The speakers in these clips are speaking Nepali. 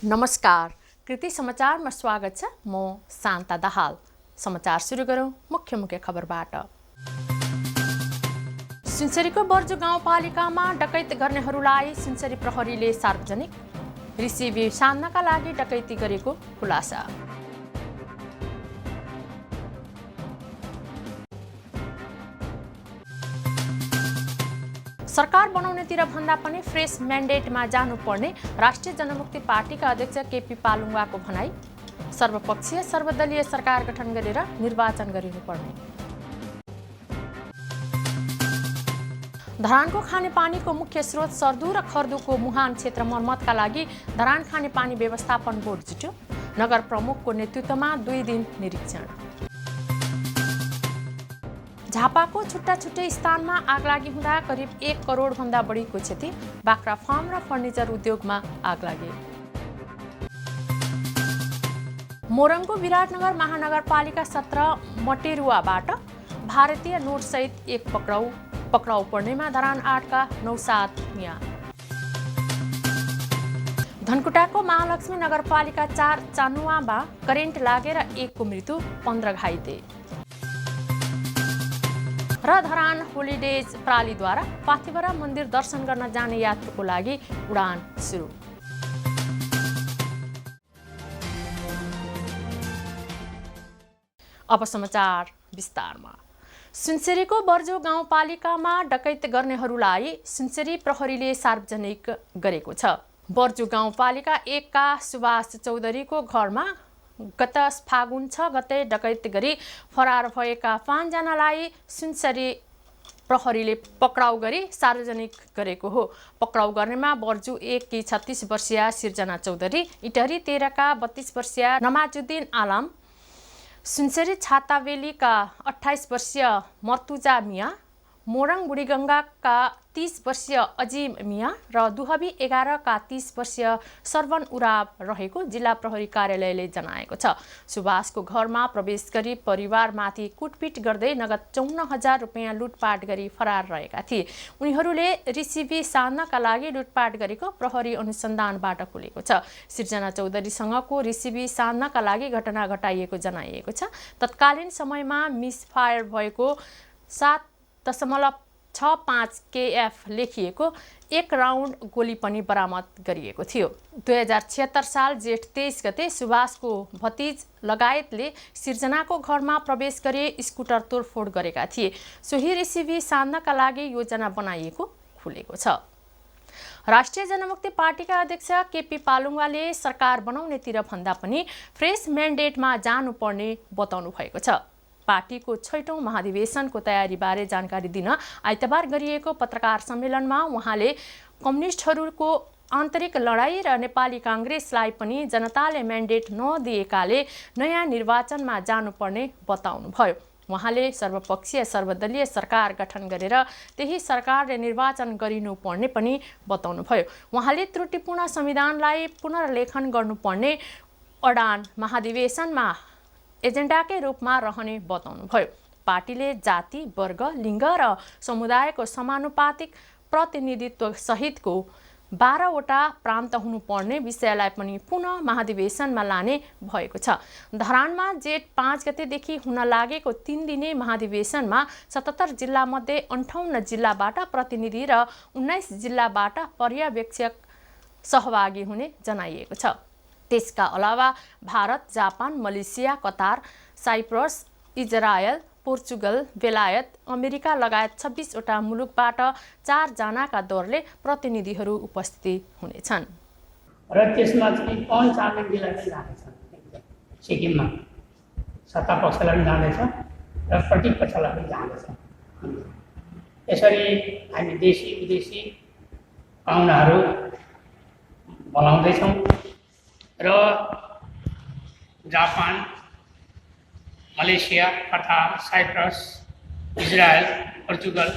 नमस्कार, कृति समाचारमा स्वागत छ। म शान्ता दाहाल। समाचार सुरु गरौँ मुख्य खबरबाट। सुनसरीको बर्जु गाउँपालिकामा डकैत गर्नेहरूलाई सुनसरी प्रहरीले सार्वजनिक रिसिभी सान्नका लागि डकैती गरेको खुलासा। सरकार बनाउनेतिर भन्दा पनि फ्रेस म्यान्डेटमा जानुपर्ने राष्ट्रिय जनमुक्ति पार्टीका अध्यक्ष केपी पालुङवाको भनाई। सर्वपक्षीय सर्वदलीय सरकार गठन गरेर निर्वाचन गरिनुपर्ने। धरानको खानेपानीको मुख्य स्रोत सर्दु र खर्दुको मुहान क्षेत्र मर्मतका लागि धरान खानेपानी व्यवस्थापन बोर्ड जुट्यो। नगर प्रमुखको नेतृत्वमा 2 दिन निरीक्षण। झापाको छुट्टा छुट्टै स्थानमा आगलागी हुँदा करिब 1 करोड भन्दा बढीको क्षति। बाख्रा फार्म र फर्निचर उद्योगमा आगलागी। मोरङको विराटनगर महानगरपालिका 17 मटेरुवाबाट भारतीय नोटसहित 1 पक्राउ पर्नेमा धरान 8 का 9/7 मिया। धनकुटाको महालक्ष्मी नगरपालिका 4 चानुवामा करेन्ट लागेर 1 को मृत्यु, 15 घाइते। र धरान होलिडेज प्रालीद्वारा पाथिभरा मन्दिर दर्शन गर्न जाने यात्रुको लागि उडान सुरु। अब समाचार विस्तारमा। सुनसरीको बर्जो गाउँपालिकामा डकैत गर्नेहरूलाई सुनसरी प्रहरीले सार्वजनिक गरेको छ। बर्जो गाउँपालिका 1 का सुभाष चौधरीको घरमा गत फागुन 6 गते डकैत गरी फरार भएका 5 जनालाई सुनसरी प्रहरीले पक्राउ गरी सार्वजनिक गरेको हो। पक्राउ गर्नेमा बर्जु 1 की 36 वर्षीय सिर्जना चौधरी, इटहरी 13 का 32 वर्षीय नमाजुद्दिन आलम, सुनसरी छातावेलीका 28 वर्षीय मर्तुजा मिया, मोरङ बुढीगङ्गाका 30 वर्षीय अजिम मिया र दुहबी 11 का 30 वर्षीय सर्वन उराव रहेको जिल्ला प्रहरी कार्यालयले जनाएको छ। सुभाषको घरमा प्रवेश गरी परिवारमाथि कुटपिट गर्दै नगद 54,000 रुपैयाँ लुटपाट गरी फरार रहेका थिए। उनीहरूले रिसिभी सान्नका लागि लुटपाट गरेको प्रहरी अनुसन्धानबाट खुलेको छ। सिर्जना चौधरीसँगको रिसिभी सान्नका लागि घटना घटाइएको जनाइएको छ। तत्कालीन समयमा मिसफायर भएको 7.65 KF लेखिएको 1 राउन्ड गोली पनि बरामद गरिएको थियो। 2076 साल जेठ 23 गते सुभाषको भतिज लगायतले सिर्जनाको घरमा प्रवेश गरी स्कुटर तोडफोड गरेका थिए। सोही रिसिभी सान्नका लागि योजना बनाइएको खुलेको छ। राष्ट्रिय जनमुक्ति पार्टीका अध्यक्ष केपी पालुङवाले सरकार बनाउनेतिर भन्दा पनि फ्रेस म्यान्डेटमा जानुपर्ने बताउनु भएको छ। पार्टीको 6औं महाधिवेशनको तयारीबारे जानकारी दिन आइतबार गरिएको पत्रकार सम्मेलनमा उहाँले कम्युनिस्टहरूको आन्तरिक लडाई र नेपाली काङ्ग्रेसलाई पनि जनताले म्यान्डेट नदिएकाले नयाँ निर्वाचनमा जानुपर्ने बताउनुभयो। उहाँले सर्वपक्षीय सर्वदलीय सरकार गठन गरेर त्यही सरकारले निर्वाचन गरिनुपर्ने पनि बताउनुभयो। उहाँले त्रुटिपूर्ण संविधानलाई पुनर्लेखन गर्नुपर्ने अडान महाधिवेशनमा एजेन्डाकै रूपमा रहने बताउनुभयो। पार्टीले जाति, वर्ग, लिङ्ग र समुदायको समानुपातिक प्रतिनिधित्व सहितको 12वटा प्रान्त हुनुपर्ने विषयलाई पनि पुनः महाधिवेशनमा लाने भएको छ। धरानमा जेठ 5 गतेदेखि हुन लागेको 3 दिने महाधिवेशनमा 77 जिल्लामध्ये 58 जिल्लाबाट प्रतिनिधि र 19 जिल्लाबाट पर्यवेक्षक सहभागी हुने जनाइएको छ। त्यसका अलावा Bharat, Japan, Malaysia, Qatar, Cyprus, Israel, Portugal, बेलायत, अमेरिका लगायत 26वटा मुलुकबाट 4 जनाका दरले प्रतिनिधिहरू उपस्थिति हुनेछन्। र त्यसमा चाहिँ पञ्चानन जिल्ला पनि जानेछ। सिक्किममा सत्ता पक्षलाई पनि जाँदैछ र प्रतिपक्षलाई पनि जाँदैछ। यसरी हामी देशी विदेशी पाहुनाहरू बोलाउँदैछौँ र Japan, Malaysia, Qatar, Cyprus, Israel, Portugal,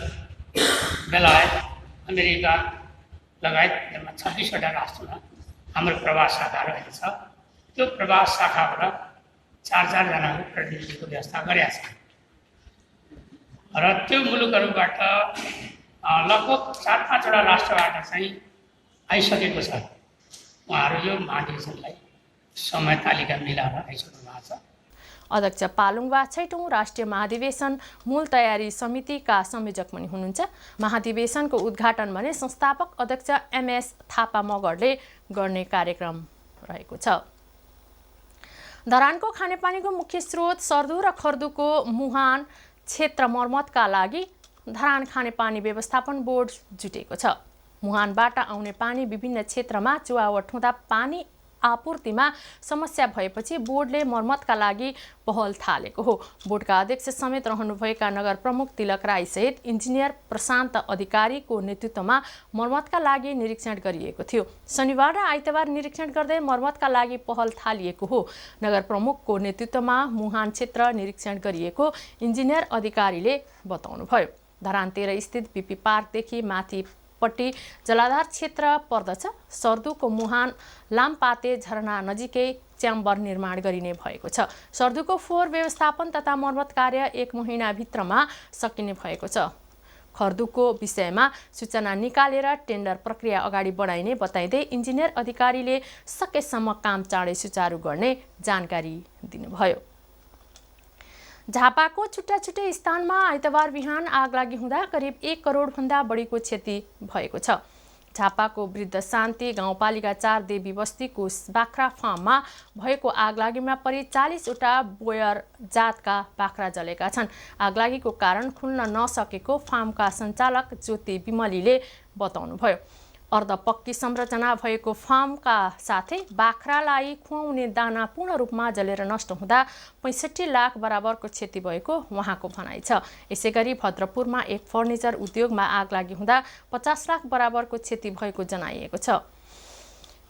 बेलायत, अमेरिका लगायत 26वटा राष्ट्रमा हाम्रो प्रवास शाखा रहेको छ। त्यो प्रवास शाखाबाट 4 जनाको प्रतिनिधिको व्यवस्था गरेका छ र त्यो मुलुकहरूबाट लगभग 4-5वटा राष्ट्रबाट चाहिँ आइसकेको छ। उहाँहरू यो महाधिवेशनलाई समय तालिका मिलाएर आइसक्नु भएको छ। अध्यक्ष पालुङवा 6औं राष्ट्रिय महाधिवेशन मूल तयारी समितिका संयोजक पनि हुनुहुन्छ। महाधिवेशनको उद्घाटन भने संस्थापक अध्यक्ष MS थापा मगरले गर्ने कार्यक्रम रहेको छ। धरानको खानेपानीको मुख्य स्रोत सर्दु र खर्दुको मुहान क्षेत्र मर्मतका लागि धरान खानेपानी व्यवस्थापन बोर्ड जुटेको छ। मुहानबाट आउने पानी विभिन्न क्षेत्रमा चुहावट हुँदा पानी आपूर्तिमा समस्या भएपछि बोर्डले मर्मतका लागि पहल थालेको हो। बोर्डका अध्यक्ष समेत रहनुभएका नगर प्रमुख तिलक राई सहित इन्जिनियर प्रशान्त अधिकारीको नेतृत्वमा मर्मतका लागि निरीक्षण गरिएको थियो। शनिबार र आइतबार निरीक्षण गर्दै मर्मतका लागि पहल थालिएको हो। नगर प्रमुखको नेतृत्वमा मुहान क्षेत्र निरीक्षण गरिएको इन्जिनियर अधिकारीले बताउनुभयो। धरान 13 स्थित बीपी पार्कदेखि माथिपट्टि जलाधार क्षेत्र पर्दछ। सर्दुको मुहान लामपाते झरना नजिकै च्याम्बर निर्माण गरिने भएको छ। सर्दुको फोहोर व्यवस्थापन तथा मर्मत कार्य 1 महिनाभित्रमा सकिने भएको छ। खर्दुको विषयमा सूचना निकालेर टेन्डर प्रक्रिया अगाडि बढाइने बताइँदै इन्जिनियर अधिकारीले सकेसम्म काम चाँडै सुचारू गर्ने जानकारी दिनुभयो। झापाको छुट्टा-छुट्टै स्थानमा आइतबार बिहान आगलागी हुँदा करिब 1 करोडभन्दा बढीको क्षति भएको छ। झापाको वृद्ध शान्ति गाउँपालिका 4 देवी बस्तीको बाख्रा फार्ममा भएको आगलागीमा परि 40वटा बोयर जातका बाख्रा जलेका छन्। आगलागीको कारण खुल्न नसकेको फार्मका सञ्चालक ज्योति विमलीले बताउनुभयो। अर्धपक्की संरचना भएको फार्मका साथै बाख्रालाई खुवाउने दाना पूर्ण रूपमा जलेर नष्ट हुँदा 65 लाख बराबरको क्षति भएको उहाँको भनाइ छ। यसैगरी भद्रपुरमा एक फर्निचर उद्योगमा आगलागी हुँदा 50 लाख बराबरको क्षति भएको जनाइएको छ।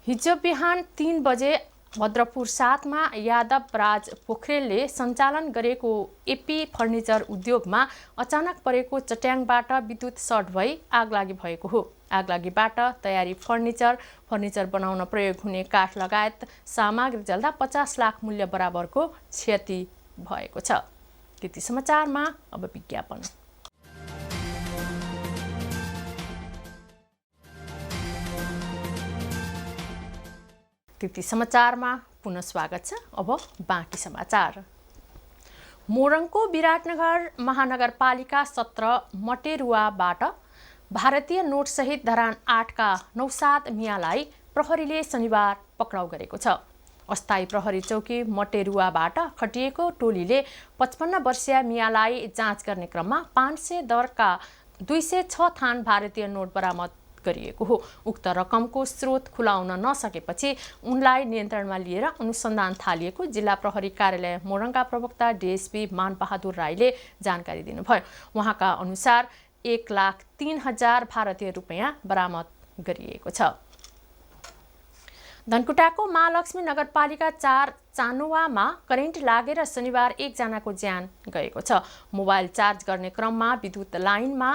हिजो बिहान 3 बजे भद्रपुर 7 मा यादव राज पोखरेलले सञ्चालन गरेको एपी फर्निचर उद्योगमा अचानक परेको चट्याङबाट विद्युत सर्ट भई आगलागी भएको हो। आगलागीबाट तयारी फर्निचर बनाउन प्रयोग हुने काठ लगायत सामग्री जल्दा 50 लाख मूल्य बराबरको क्षति भएको छ। त्यति समाचारमा अब विज्ञापन। त्यति समाचारमा पुनः स्वागत छ। अब बाँकी समाचार। मोरङको विराटनगर महानगरपालिका 17 मटेरुवाबाट भारतीय नोटसहित धरान 8 का नौसाद मियालाई प्रहरीले शनिबार पक्राउ गरेको छ। अस्थायी प्रहरी चौकी मटेरुवाबाट खटिएको टोलीले 55 वर्षीय मियालाई जाँच गर्ने क्रममा 500 दरका 206 थान भारतीय नोट बरामद गरिएको हो। उक्त रकमको स्रोत खुलाउन नसकेपछि उनलाई नियन्त्रणमा लिएर अनुसन्धान थालिएको जिल्ला प्रहरी कार्यालय मोरङका प्रवक्ता डीएसपी मानबहादुर राईले जानकारी दिनुभयो। उहाँका अनुसार 1,03,000 भारतीय रुपैयाँ बरामद गरिएको छ। धनकुटाको महालक्ष्मी नगरपालिका 4 चानुवामा करेन्ट लागेर शनिबार 1 जनाको ज्यान गएको छ। मोबाइल चार्ज गर्ने क्रममा विद्युत लाइनमा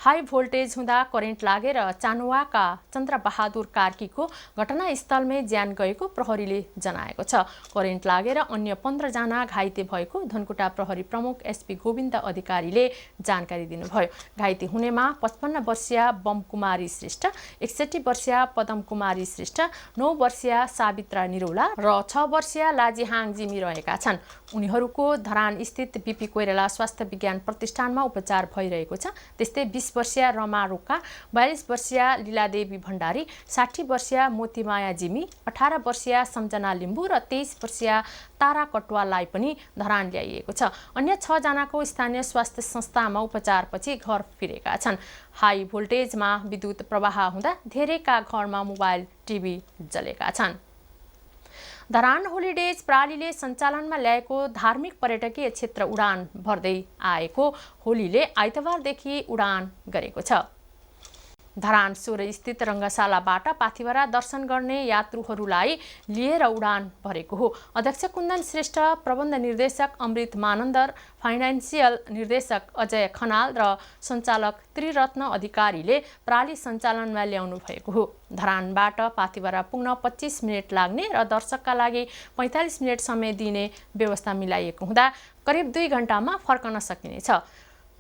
हाई भोल्टेज हुँदा करेन्ट लागेर चानुवाका चन्द्रबहादुर कार्कीको घटनास्थलमै ज्यान गएको प्रहरीले जनाएको छ। करेन्ट लागेर अन्य 15 जना घाइते भएको धनकुटा प्रहरी प्रमुख एसपी गोविन्द अधिकारीले जानकारी दिनुभयो। घाइते हुनेमा 55 वर्षीय बमकुमारी श्रेष्ठ, 61 वर्षीय पदम कुमारी श्रेष्ठ, 9 वर्षीय सावित्रा निरौला र 6 वर्षीय लाजी हाङजिमी रहेका छन्। उनीहरूको धरान स्थित बीपी कोइराला स्वास्थ्य विज्ञान प्रतिष्ठानमा उपचार भइरहेको छ। त्यस्तै 20 वर्षीय रमा रोका, 42 वर्षीय लीलादेवी भण्डारी, 60 वर्षीय मोतीमाया जिमी, 18 वर्षीय सम्जना लिम्बू र 23 वर्षीय तारा कटुवाललाई पनि धरान ल्याइएको छ। अन्य 6 जनाको स्थानीय स्वास्थ्य संस्थामा उपचारपछि घर फिरेका छन्। हाई भोल्टेजमा विद्युत प्रवाह हुँदा धेरैका घरमा मोबाइल टिभी जलेका छन्। धरान होलिडेज प्रालीले सञ्चालनमा ल्याएको धार्मिक पर्यटकीय क्षेत्र उडान भर्दै आएको होलीले आइतबारदेखि उडान गरेको छ। धरान 16 स्थित रङ्गशालाबाट पाथिभरा दर्शन गर्ने यात्रुहरूलाई लिएर उडान भरेको हो। अध्यक्ष कुन्दन श्रेष्ठ, प्रबन्ध निर्देशक अमृत मानन्दर, फाइनान्सियल निर्देशक अजय खनाल र सञ्चालक त्रिरत्न अधिकारीले प्राली सञ्चालनमा ल्याउनु भएको हो। धरानबाट पाथिभरा पुग्न 25 मिनट लाग्ने र दर्शकका लागि 45 मिनट समय दिने व्यवस्था मिलाइएको हुँदा करिब 2 घण्टामा फर्कन सकिनेछ।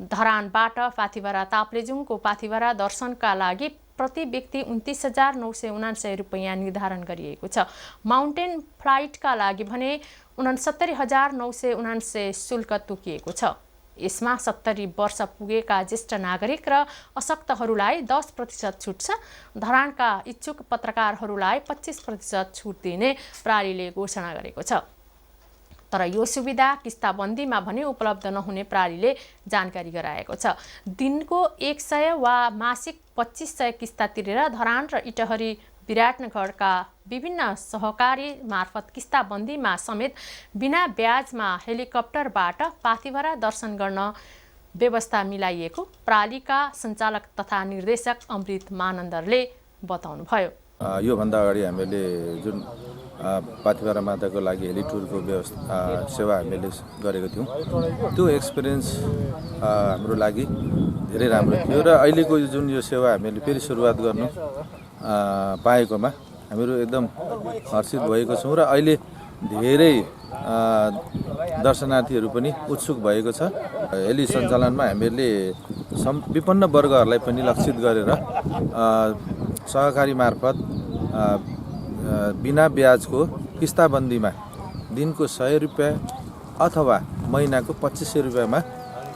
धरानबाट पाथिभरा ताप्लेजुङको पाथिभरा दर्शनका लागि प्रति व्यक्ति 29,979 रुपैयाँ निर्धारण गरिएको छ। माउन्टेन फ्लाइटका लागि भने 69,979 शुल्क तोकिएको छ। यसमा 70 वर्ष पुगेका ज्येष्ठ नागरिक र अशक्तहरूलाई 10% छुट छ। धरानका इच्छुक पत्रकारहरूलाई 25% छुट दिने प्रहरीले घोषणा गरेको छ। तर यो सुविधा किस्ताबन्दीमा भने उपलब्ध नहुने प्रहरीले जानकारी गराएको छ। दिनको 100 वा मासिक 2500 किस्ता तिरेर धरान र इटहरी विराटनगरका विभिन्न सहकारी मार्फत किस्ताबन्दीमा समेत बिना ब्याजमा हेलिकप्टरबाट पाथिभरा दर्शन गर्न व्यवस्था मिलाइएको प्रहरीका सञ्चालक तथा निर्देशक अमृत मानन्दरले बताउनुभयो। योभन्दा अगाडि हामीले जुन पाथिभरा माताको लागि हेली टुरको व्यवस्था सेवा हामीले गरेको थियौँ, त्यो एक्सपिरियन्स हाम्रो लागि धेरै राम्रो थियो र अहिलेको जुन यो सेवा हामीले फेरि सुरुवात गर्नु पाएकोमा हामीहरू एकदम हर्षित भएको छौँ र अहिले धेरै दर्शनार्थीहरू पनि उत्सुक भएको छ। हेली सञ्चालनमा हामीहरूले विपन्न वर्गहरूलाई पनि लक्षित गरेर सहकारी मार्फत बिना ब्याजको किस्ताबन्दीमा दिनको 100 रुपियाँ अथवा महिनाको 2500 रुपियाँमा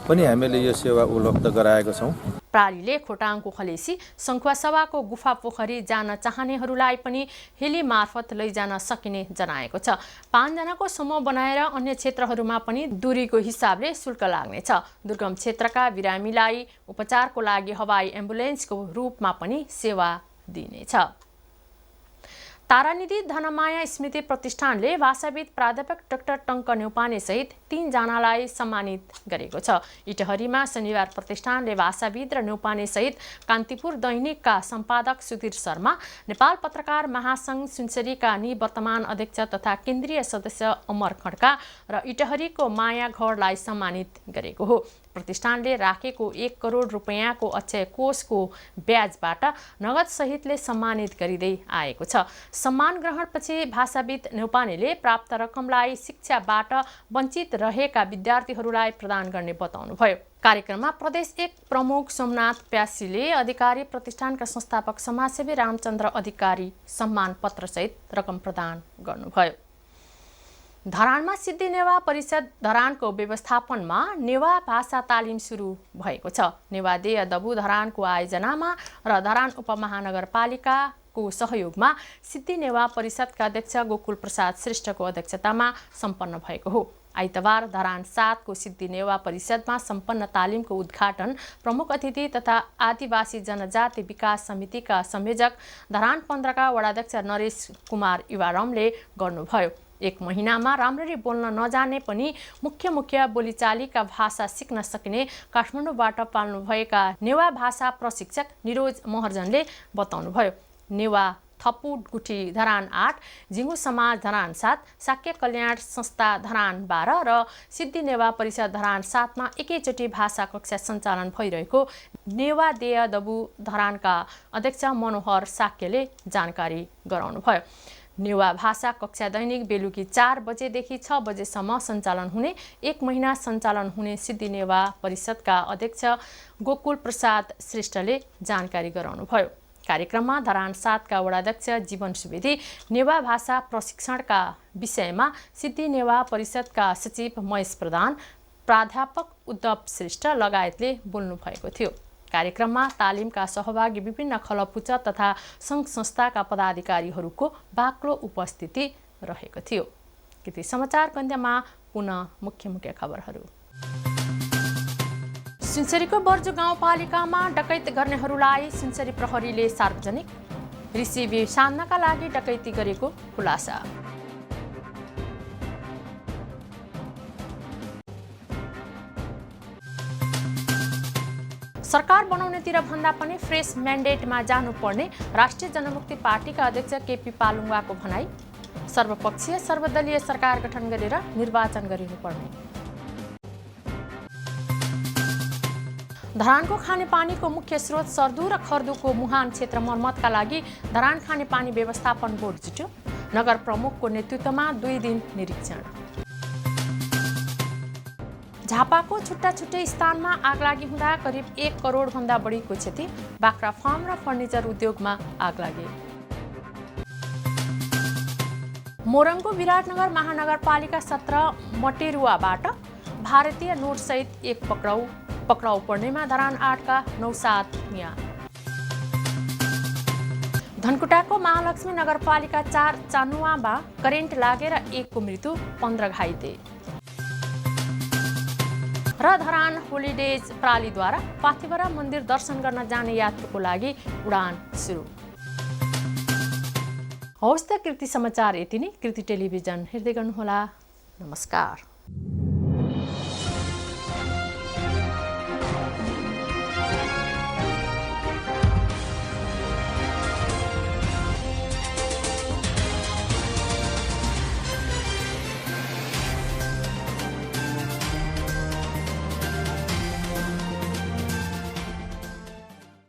पनि हामीले यो सेवा उपलब्ध गराएको छौँ। प्रहरीले खोटाङको खलेसी सङ्खुवासभाको गुफा पोखरी जान चाहनेहरूलाई पनि हेली मार्फत लैजान सकिने जनाएको छ। 5 जनाको समूह बनाएर अन्य क्षेत्रहरूमा पनि दूरीको हिसाबले शुल्क लाग्नेछ। दुर्गम क्षेत्रका बिरामीलाई उपचारको लागि हवाई एम्बुलेन्सको रूपमा पनि सेवा दिनेछ। तारानिधि धनमाया स्मृति प्रतिष्ठानले भाषाविद प्राध्यापक डाक्टर टङ्क न्यौपाने सहित 3 जनालाई सम्मानित गरेको छ। इटहरीमा शनिबार प्रतिष्ठानले भाषाविद र न्यौपाने सहित कान्तिपुर दैनिकका सम्पादक सुधीर शर्मा, नेपाल पत्रकार महासङ्घ सुनसरीका निवर्तमान अध्यक्ष तथा केन्द्रीय सदस्य अमर खड्का र इटहरीको माया घरलाई सम्मानित गरेको हो। प्रतिष्ठानले राखेको 1 करोड रुपैयाँको अक्षय कोषको ब्याजबाट नगद सहितले सम्मानित गरिँदै आएको छ। सम्मान ग्रहणपछि भाषाविद न्यौपानेले प्राप्त रकमलाई शिक्षाबाट वञ्चित रहेका विद्यार्थीहरूलाई प्रदान गर्ने बताउनुभयो। कार्यक्रममा प्रदेश 1 प्रमुख सोमनाथ प्यासीले अधिकारी प्रतिष्ठानका संस्थापक समाजसेवी रामचन्द्र अधिकारी सम्मान पत्रसहित रकम प्रदान गर्नुभयो। धरानमा सिद्धि नेवा परिषद धरानको व्यवस्थापनमा नेवा भाषा तालिम सुरु भएको छ। नेवा देय दबु धरानको आयोजनामा र धरान उपमहानगरपालिकाको सहयोगमा सिद्धि नेवा परिषदका अध्यक्ष गोकुल प्रसाद श्रेष्ठको अध्यक्षतामा सम्पन्न भएको हो। आइतबार धरान 7 को सिद्धि नेवा परिषदमा सम्पन्न तालिमको उद्घाटन प्रमुख अतिथि तथा आदिवासी जनजाति विकास समितिका संयोजक धरान 15 का वडाध्यक्ष नरेश कुमार युवारमले गर्नुभयो। 1 महिनामा राम्ररी बोल्न नजाने पनि मुख्य बोलीचालीका भाषा सिक्न सकिने काठमाडौँबाट पाल्नुभएका नेवा भाषा प्रशिक्षक निरोज महर्जनले बताउनुभयो। नेवा थपु गुठी धरान 8, जिङ्गु समाज धरान 7, शाक्य कल्याण संस्था धरान 12 र सिद्धि नेवा परिषद धरान 7 मा एकैचोटि भाषा कक्षा सञ्चालन भइरहेको नेवा देय दबु धरानका अध्यक्ष मनोहर शाक्यले जानकारी गराउनुभयो। नेवा भाषा कक्षा दैनिक बेलुकी 4 बजेदेखि 6 बजेसम्म सञ्चालन हुने 1 महिना सञ्चालन हुने सिद्धि नेवा परिषदका अध्यक्ष गोकुल प्रसाद श्रेष्ठले जानकारी गराउनुभयो। कार्यक्रममा धरान 7 का वडाध्यक्ष जीवन सुवेदी, नेवा भाषा प्रशिक्षणका विषयमा सिद्धि नेवा परिषदका सचिव महेश प्रधान, प्राध्यापक उद्धव श्रेष्ठ लगायतले बोल्नु भएको थियो। कार्यक्रममा तालिमका सहभागी विभिन्न खलपुच तथा सङ्घ संस्थाका पदाधिकारीहरूको बाक्लो उपस्थिति रहेको थियो। कृति समाचार कन्यामा पुनः मुख्य खबरहरू। सुनसरीको बर्जु गाउँपालिकामा डकैत गर्नेहरूलाई सुनसरी प्रहरीले सार्वजनिक रिसिभी सान्नका लागि डकैती गरेको खुलासा। सरकार बनाउनेतिर भन्दा पनि फ्रेस म्यान्डेटमा जानुपर्ने राष्ट्रिय जनमुक्ति पार्टीका अध्यक्ष केपी पालुङवाको भनाई। सर्वपक्षीय सर्वदलीय सरकार गठन गरेर निर्वाचन गरिनुपर्ने। धरानको खानेपानीको मुख्य स्रोत सर्दु र खर्दुको मुहान क्षेत्र मर्मतका लागि धरान खानेपानी व्यवस्थापन बोर्ड जुट्यो। नगर प्रमुखको नेतृत्वमा 2 दिन निरीक्षण। झापाको छुट्टा छुट्टै स्थानमा आगलागी हुँदा करिब 1 करोडभन्दा बढीको क्षति, बाख्रा फार्म र फर्निचर उद्योगमा आगलागी। मोरङको विराटनगर महानगरपालिका 17 मटेरुवाबाट भारतीय नोटसहित एक पक्राउ पर्नेमा धरान 8 का 9/7 मिया। धनकुटाको महालक्ष्मी नगरपालिका 4 चानुवामा करेन्ट लागेर 1 को मृत्यु, 15 घाइते। र धरान होलिडेज प्रालीद्वारा पाथिभरा मन्दिर दर्शन गर्न जाने यात्रुको लागि उडान सुरु। हवस् त कृति समाचार यति नै। कृति टेलिभिजन हेर्दै गर्नुहोला। नमस्कार।